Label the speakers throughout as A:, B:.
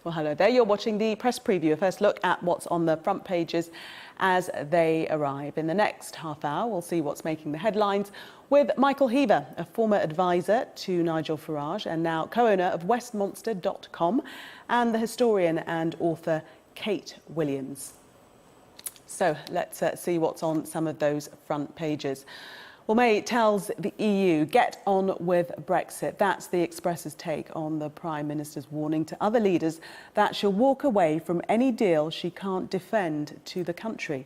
A: Well, hello there. You're watching the press preview, a first look at what's on the front pages as they arrive. In the next half hour, we'll see what's making the headlines with Michael Heaver, a former advisor to Nigel Farage and now co-owner of Westmonster.com, and the historian and author Kate Williams. So let's see what's on some of those front pages. Well, May tells the EU, get on with Brexit. That's the Express's take on the Prime Minister's warning to other leaders that she'll walk away from any deal she can't defend to the country.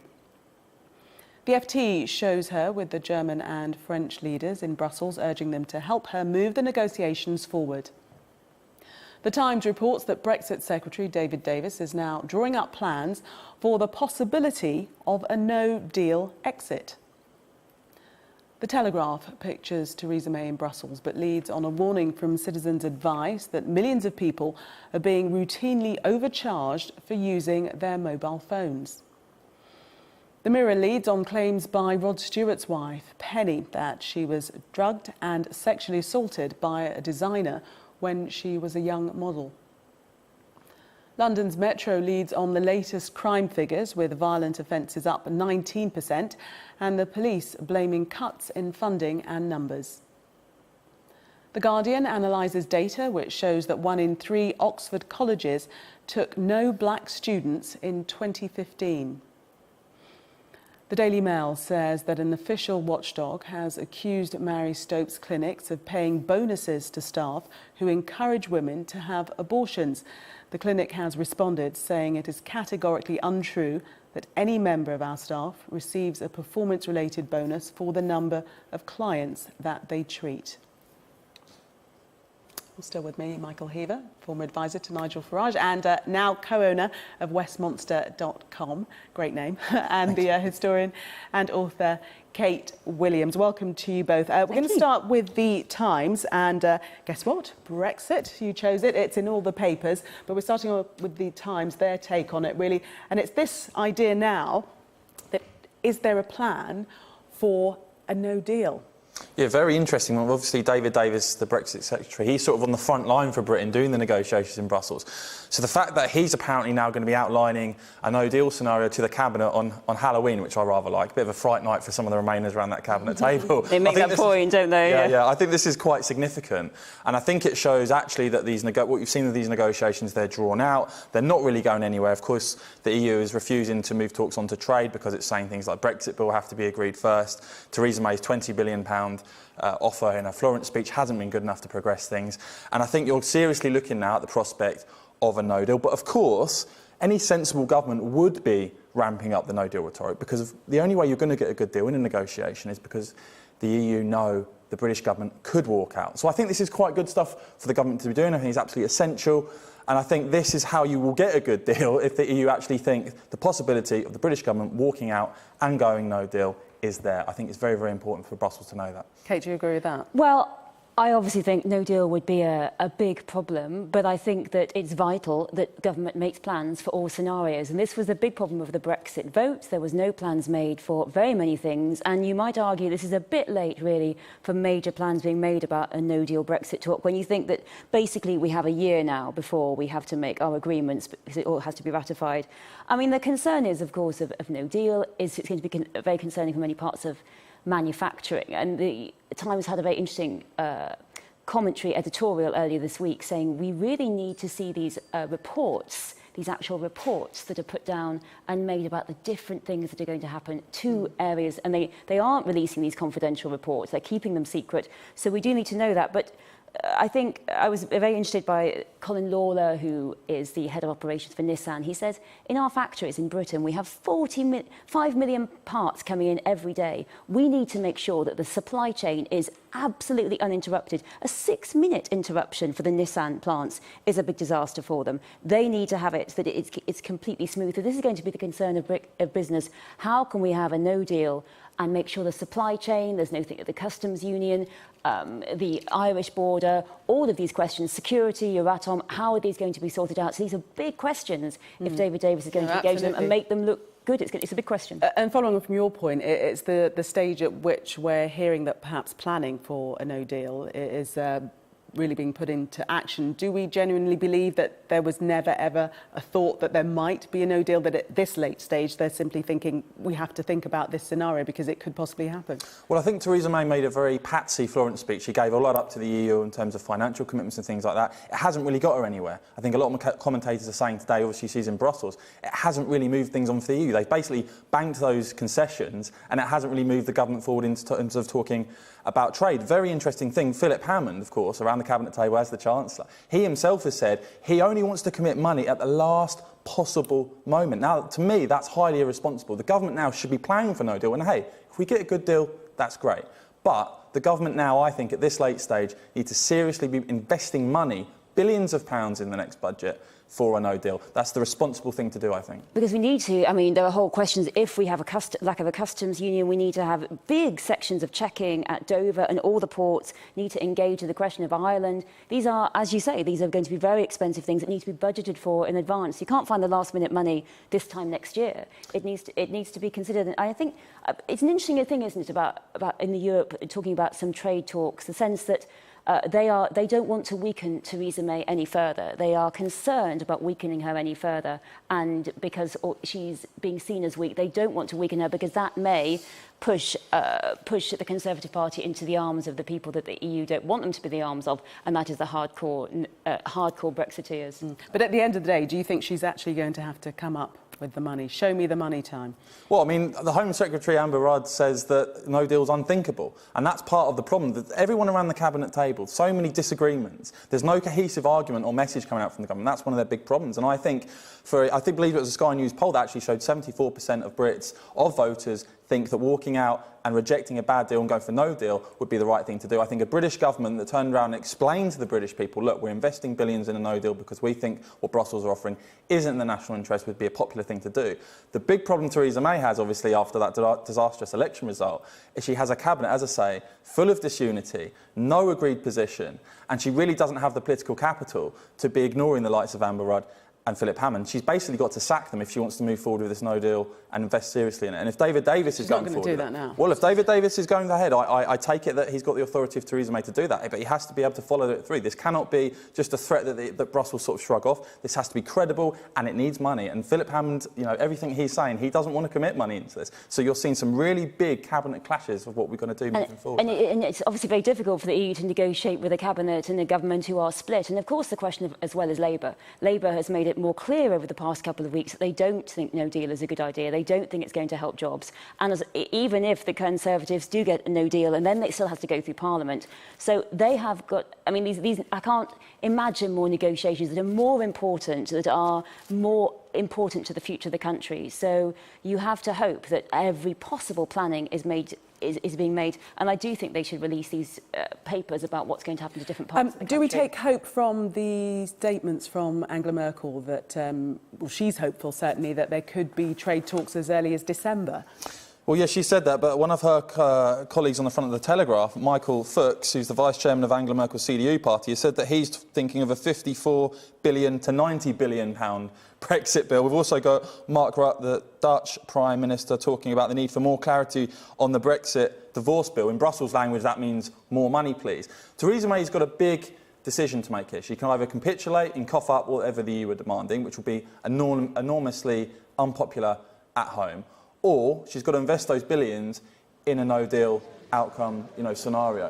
A: The FT shows her with the German and French leaders in Brussels, urging them to help her move the negotiations forward. The Times reports that Brexit Secretary David Davis is now drawing up plans for the possibility of a no-deal exit. The Telegraph pictures Theresa May in Brussels, but leads on a warning from Citizens Advice that millions of people are being routinely overcharged for using their mobile phones. The Mirror leads on claims by Rod Stewart's wife, Penny, that she was drugged and sexually assaulted by a designer when she was a young model. London's Metro leads on the latest crime figures, with violent offences up 19% and the police blaming cuts in funding and numbers. The Guardian analyses data which shows that 1 in 3 Oxford colleges took no black students in 2015. The Daily Mail says that an official watchdog has accused Mary Stopes clinics of paying bonuses to staff who encourage women to have abortions. The clinic has responded, saying it is categorically untrue that any member of our staff receives a performance-related bonus for the number of clients that they treat. Still with me, Michael Heaver, former advisor to Nigel Farage and now co-owner of Westmonster.com, great name, and the historian and author Kate Williams. Welcome to you both. We're going to start with the Times, and guess what? Brexit, you chose it. It's in all the papers, but we're starting with the Times, their take on it, really. And it's this idea now that is there a plan for a no deal?
B: Yeah, very interesting. Well, obviously, David Davis, the Brexit Secretary, he's sort of on the front line for Britain doing the negotiations in Brussels. So the fact that he's apparently now going to be outlining a no-deal scenario to the Cabinet on Halloween, which I rather like, a bit of a fright night for some of the Remainers around that Cabinet table.
C: They make that point, don't they?
B: Yeah, I think this is quite significant. And I think it shows actually that what you've seen with these negotiations, they're drawn out. They're not really going anywhere. Of course, the EU is refusing to move talks onto trade because it's saying things like Brexit bill have to be agreed first. Theresa May's £20 billion offer in her Florence speech hasn't been good enough to progress things. And I think you're seriously looking now at the prospect of a no-deal. But of course, any sensible government would be ramping up the no-deal rhetoric, because the only way you're going to get a good deal in a negotiation is because the EU know the British government could walk out. So I think this is quite good stuff for the government to be doing. I think it's absolutely essential. And I think this is how you will get a good deal if the EU actually think the possibility of the British government walking out and going no deal is there. I think it's very, very important for Brussels to know that.
A: Kate, do you agree with that?
C: Well, I obviously think no deal would be a big problem, but I think that it's vital that government makes plans for all scenarios. And this was a big problem with the Brexit vote. There was no plans made for very many things. And you might argue this is a bit late, really, for major plans being made about a no-deal Brexit talk, when you think that basically we have a year now before we have to make our agreements, because it all has to be ratified. I mean, the concern is, of course, of no deal. It's going to be very concerning for many parts of manufacturing. And the Times had a very interesting commentary editorial earlier this week saying we really need to see these reports, these actual reports that are put down and made about the different things that are going to happen to areas. And they aren't releasing these confidential reports. They're keeping them secret. So we do need to know that. But I think I was very interested by Colin Lawler, who is the head of operations for Nissan. He says, in our factories in Britain, we have 5 million parts coming in every day. We need to make sure that the supply chain is absolutely uninterrupted. A 6-minute interruption for the Nissan plants is a big disaster for them. They need to have it so that it's completely smooth. So this is going to be the concern of business. How can we have a no deal and make sure the supply chain, there's no thing at the customs union, the Irish border, all of these questions, security, Euratom, how are these going to be sorted out? So these are big questions if David Davis is going to engage them and make them look good. It's a big question.
A: And following on from your point, it's the stage at which we're hearing that perhaps planning for a no deal is really being put into action. Do we genuinely believe that there was never, ever a thought that there might be a no deal, that at this late stage they're simply thinking we have to think about this scenario because it could possibly happen?
B: Well, I think Theresa May made a very patsy Florence speech. She gave a lot up to the EU in terms of financial commitments and things like that. It hasn't really got her anywhere. I think a lot of commentators are saying today, obviously she's in Brussels, it hasn't really moved things on for the EU. They've basically banked those concessions and it hasn't really moved the government forward in terms of talking about trade. Very interesting thing, Philip Hammond, of course, around the cabinet table as the Chancellor, he himself has said he only wants to commit money at the last possible moment. Now, to me, that's highly irresponsible. The government now should be planning for no deal, and hey, if we get a good deal, that's great. But the government now, I think, at this late stage, need to seriously be investing money, billions of pounds in the next budget, for a no deal. That's the responsible thing to do, I think.
C: Because we need to, I mean, there are whole questions. If we have a lack of a customs union, we need to have big sections of checking at Dover, and all the ports need to engage with the question of Ireland. These are, as you say, these are going to be very expensive things that need to be budgeted for in advance. You can't find the last-minute money this time next year. It needs to be considered. And I think it's an interesting thing, isn't it, about in Europe talking about some trade talks, the sense that they don't want to weaken Theresa May any further. They are concerned about weakening her any further, and because she's being seen as weak, they don't want to weaken her because that may push the Conservative Party into the arms of the people that the EU don't want them to be the arms of, and that is the hardcore Brexiteers.
A: But at the end of the day, do you think she's actually going to have to come up with the money? Show me the money time.
B: Well, I mean, the Home Secretary, Amber Rudd, says that no deal's unthinkable. And that's part of the problem, that everyone around the cabinet table, so many disagreements, there's no cohesive argument or message coming out from the government. That's one of their big problems. And I believe it was a Sky News poll that actually showed 74% of Brits, of voters, think that walking out and rejecting a bad deal and going for no deal would be the right thing to do. I think a British government that turned around and explained to the British people, look, we're investing billions in a no deal because we think what Brussels are offering isn't in the national interest, would be a popular thing to do. The big problem Theresa May has, obviously, after that disastrous election result, is she has a cabinet, as I say, full of disunity, no agreed position, and she really doesn't have the political capital to be ignoring the likes of Amber Rudd and Philip Hammond. She's basically got to sack them if she wants to move forward with this no deal and invest seriously in it. And if David Davis is going forward,
A: do that now.
B: Well, if David Davis is going ahead, I take it that he's got the authority of Theresa May to do that, but he has to be able to follow it through. This cannot be just a threat that Brussels sort of shrug off. This has to be credible, and it needs money. And Philip Hammond, you know, everything he's saying, he doesn't want to commit money into this. So you're seeing some really big cabinet clashes of what we're going to do moving forward.
C: And it's obviously very difficult for the EU to negotiate with a cabinet and a government who are split. And of course, the question of, as well as Labour. Labour has made it more clear over the past couple of weeks that they don't think no deal is a good idea. They don't think it's going to help jobs. And even if the Conservatives do get a no deal, and then it still has to go through Parliament. So they have got, I mean, these I can't imagine more negotiations that are more important, that are more important to the future of the country. So you have to hope that every possible planning is being made, and I do think they should release these papers about what's going to happen to different parts of the country.
A: Do we take hope from the statements from Angela Merkel that, well, she's hopeful certainly that there could be trade talks as early as December?
B: Well, yes, she said that, but one of her colleagues on the front of the Telegraph, Michael Fuchs, who's the vice chairman of Angela Merkel's CDU party, has said that he's thinking of a £54 billion to £90 billion Brexit bill. We've also got Mark Rutte, the Dutch Prime Minister, talking about the need for more clarity on the Brexit divorce bill. In Brussels language, that means more money, please. Theresa May's got a big decision to make here. She can either capitulate and cough up whatever the EU are demanding, which will be enormously unpopular at home, or she's got to invest those billions in a no-deal outcome, scenario.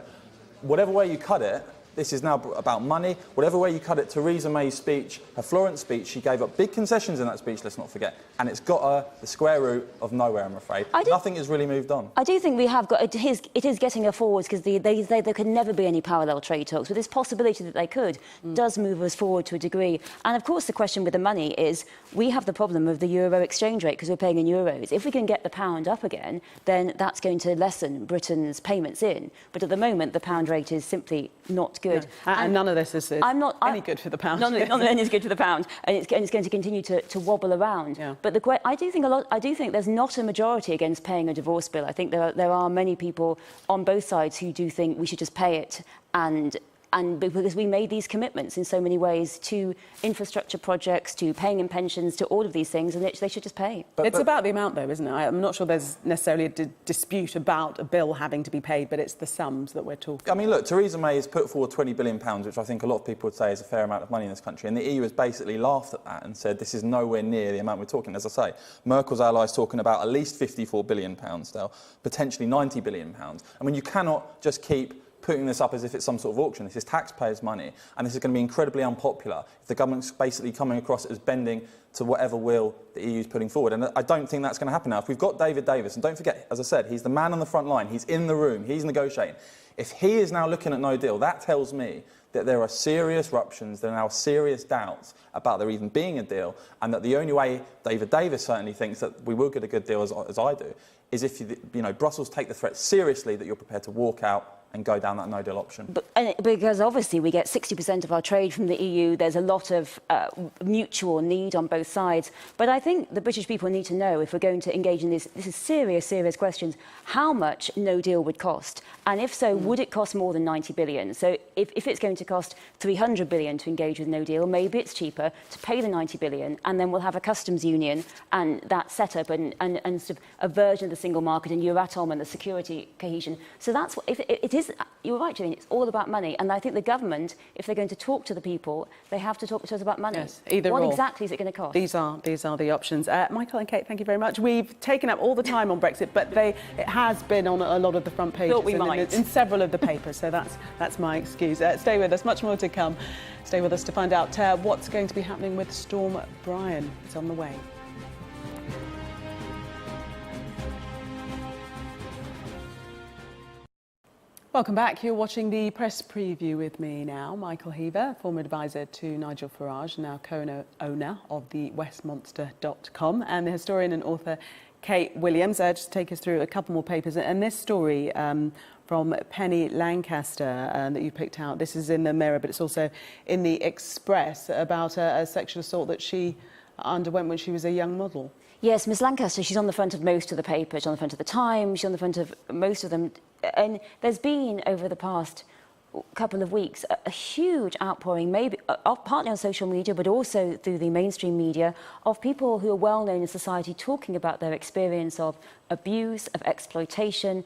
B: Whatever way you cut it, this is now about money. Whatever way you cut it, Theresa May's speech, her Florence speech, she gave up big concessions in that speech, let's not forget. And it's got her the square root of nowhere, I'm afraid. Nothing has really moved on.
C: I do think we have got... It is getting her forwards, because there could never be any parallel trade talks. But this possibility that they could does move us forward to a degree. And, of course, the question with the money is we have the problem of the euro exchange rate, because we're paying in euros. If we can get the pound up again, then that's going to lessen Britain's payments in. But at the moment, the pound rate is simply not good.
A: No. And none of this is any good for the pound.
C: None of it is good for the pound, and it's going to continue to wobble around.
A: Yeah.
C: But I do think there's not a majority against paying a divorce bill. I think there are many people on both sides who do think we should just pay it and and because we made these commitments in so many ways to infrastructure projects, to paying in pensions, to all of these things, and they should just pay.
A: It's about the amount, though, isn't it? I'm not sure there's necessarily a dispute about a bill having to be paid, but it's the sums that we're talking.
B: I mean, look, Theresa May has put forward £20 billion, which I think a lot of people would say is a fair amount of money in this country, and the EU has basically laughed at that and said this is nowhere near the amount we're talking. As I say, Merkel's allies talking about at least £54 billion now, potentially £90 billion. I mean, you cannot just keep putting this up as if it's some sort of auction. This is taxpayers' money, and this is going to be incredibly unpopular if the government's basically coming across as bending to whatever will the EU is putting forward. And I don't think that's going to happen now. If we've got David Davis, and don't forget, as I said, he's the man on the front line, he's in the room, he's negotiating. If he is now looking at no deal, that tells me that there are serious ruptions, there are now serious doubts about there even being a deal, and that the only way David Davis certainly thinks that we will get a good deal, as I do, is if Brussels take the threat seriously that you're prepared to walk out and go down that no-deal option.
C: Because obviously we get 60% of our trade from the EU, there's a lot of mutual need on both sides. But I think the British people need to know, if we're going to engage in this is serious questions, how much no deal would cost. And if so, would it cost more than 90 billion? So if it's going to cost 300 billion to engage with no deal, maybe it's cheaper to pay the 90 billion, and then we'll have a customs union and that setup and sort of a version of the single market and Euratom and the security cohesion. So that's what, if it is, you're right, Jane, it's all about money. And I think the government, if they're going to talk to the people, they have to talk to us about money.
A: Yes, either
C: what
A: or.
C: exactly is it going to cost?
A: These are the options. Michael and Kate, thank you very much. We've taken up all the time on Brexit, but it has been on a lot of the front pages in several of the papers, so that's my excuse. Stay with us, much more to come. Stay with us to find out what's going to be happening with Storm Brian. It's on the way. Welcome back. You're watching the press preview with me now. Michael Heaver, former advisor to Nigel Farage, now co-owner of the Westmonster.com, and the historian and author Kate Williams. Just to take us through a couple more papers. And this story from Penny Lancaster that you picked out. This is in the Mirror, but it's also in the Express, about a sexual assault that she underwent when she was a young model.
C: Yes, Miss Lancaster, she's on the front of most of the papers, she's on the front of the Times, she's on the front of most of them. And there's been, over the past couple of weeks, a huge outpouring, maybe partly on social media, but also through the mainstream media, of people who are well known in society talking about their experience of abuse, of exploitation.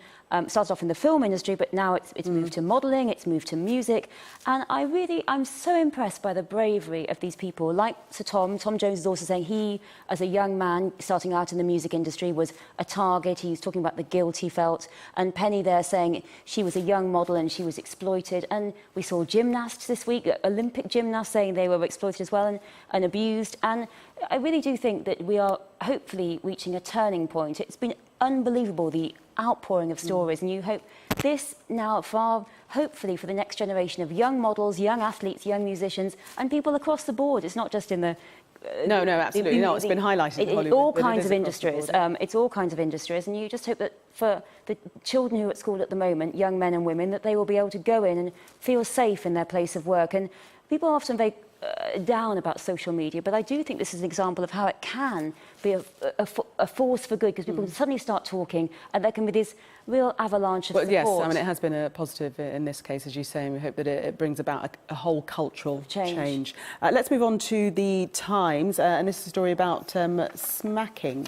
C: Started off in the film industry, but now it's moved to modelling, it's moved to music. And I'm so impressed by the bravery of these people. Like Sir Tom Jones is also saying he, as a young man starting out in the music industry, was a target. He's talking about the guilt he felt. And Penny there saying she was a young model and she was exploited. And we saw gymnasts this week, Olympic gymnasts, saying they were exploited as well and abused. And I really do think that we are hopefully reaching a turning point. It's been unbelievable, the outpouring of stories, and you hope this now hopefully for the next generation of young models, young athletes, young musicians, and people across the board. It's not just in the
A: no, absolutely not. It's been highlighted in Hollywood.
C: All kinds of industries. It's all kinds of industries, and you just hope that for the children who are at school at the moment, young men and women, that they will be able to go in and feel safe in their place of work. And people are often very down about social media, but I do think this is an example of how it can be a force for good, because people can suddenly start talking and there can be this real avalanche of support.
A: Yes, I mean, it has been a positive in this case, as you say, and we hope that it brings about a whole cultural change. Let's move on to the Times, and this is a story about smacking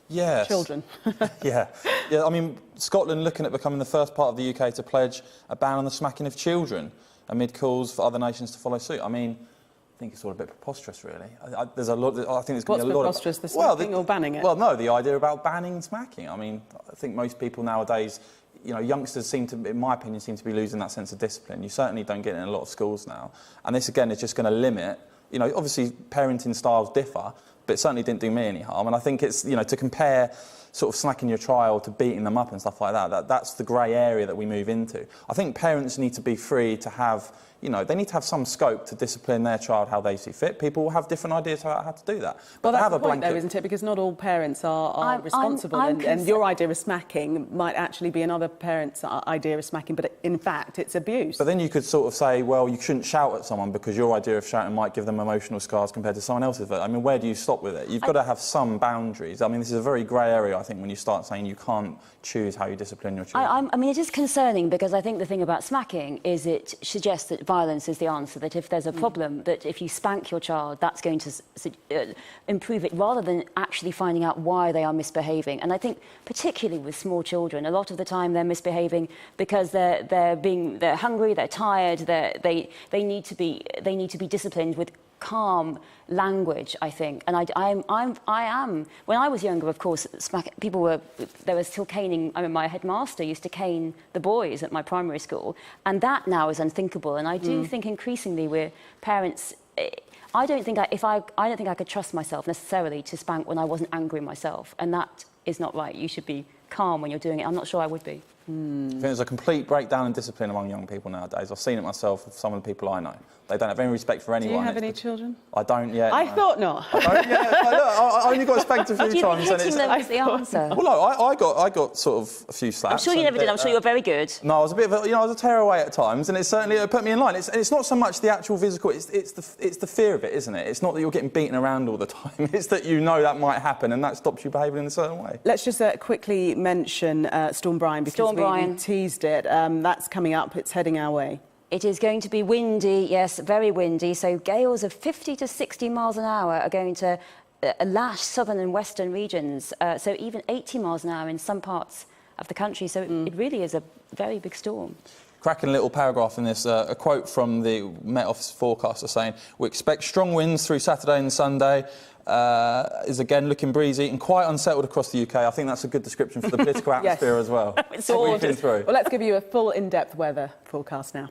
A: children.
B: Yeah. I mean, Scotland looking at becoming the first part of the UK to pledge a ban on the smacking of children, amid calls for other nations to follow suit. I mean, I think it's all a bit preposterous, really. There's a lot. I think there's going to be a lot.
A: What's preposterous, the smacking or banning it?
B: Well, no, the idea about banning smacking. I mean, I think most people nowadays, youngsters seem to, in my opinion, seem to be losing that sense of discipline. You certainly don't get it in a lot of schools now. And this, again, is just going to limit. Obviously, parenting styles differ, but it certainly didn't do me any harm. And I think it's, to compare sort of smacking your child to beating them up and stuff like that's the grey area that we move into. I think parents need to be free to have, they need to have some scope to discipline their child how they see fit. People will have different ideas how to do that.
A: But that's the point, though, isn't it? Because not all parents are responsible, and your idea of smacking might actually be another parent's idea of smacking, but in fact, it's abuse. But
B: then you could sort of say, well, you shouldn't shout at someone because your idea of shouting might give them emotional scars compared to someone else's. I mean, where do you stop stop with it. You've got to have some boundaries. I mean, this is a very grey area, I think, when you start saying you can't choose how you discipline your children.
C: I mean, it is concerning because I think the thing about smacking is it suggests that violence is the answer, that if there's a problem, that if you spank your child, that's going to improve it, rather than actually finding out why they are misbehaving. And I think, particularly with small children, a lot of the time they're misbehaving because they're hungry, they're tired, they need to be disciplined with calm language, I think. And I am. When I was younger, of course, there was still caning. I mean, my headmaster used to cane the boys at my primary school, and that now is unthinkable. And I do think increasingly we're parents. I don't think I could trust myself necessarily to spank when I wasn't angry myself, and that is not right. You should be calm when you're doing it. I'm not sure I would be.
B: I think there's a complete breakdown in discipline among young people nowadays. I've seen it myself with some of the people I know. They don't have any respect for anyone.
A: Do you have any children?
B: I don't yet.
A: I thought not.
B: I don't yet. I only got spanked a few times.
C: Do you think hitting them is the answer?
B: Well, no, I got sort of a few slaps.
C: I'm sure you never did. I'm sure you were very good.
B: No, I was a bit of a, I was a tearaway at times, and it certainly put me in line. It's not so much the actual physical, it's the fear of it, isn't it? It's not that you're getting beaten around all the time. It's that you know that might happen, and that stops you behaving in a certain way.
A: Let's just quickly mention Storm Brian, because we teased it. That's coming up. It's heading our way.
C: It is going to be windy, yes, very windy. So gales of 50 to 60 miles an hour are going to lash southern and western regions. So even 80 miles an hour in some parts of the country. So it really is a very big storm.
B: Cracking little paragraph in this, a quote from the Met Office forecaster saying, "We expect strong winds through Saturday and Sunday. Is again looking breezy and quite unsettled across the UK." I think that's a good description for the political atmosphere as well.
C: It's all
A: well, let's give you a full in-depth weather forecast now.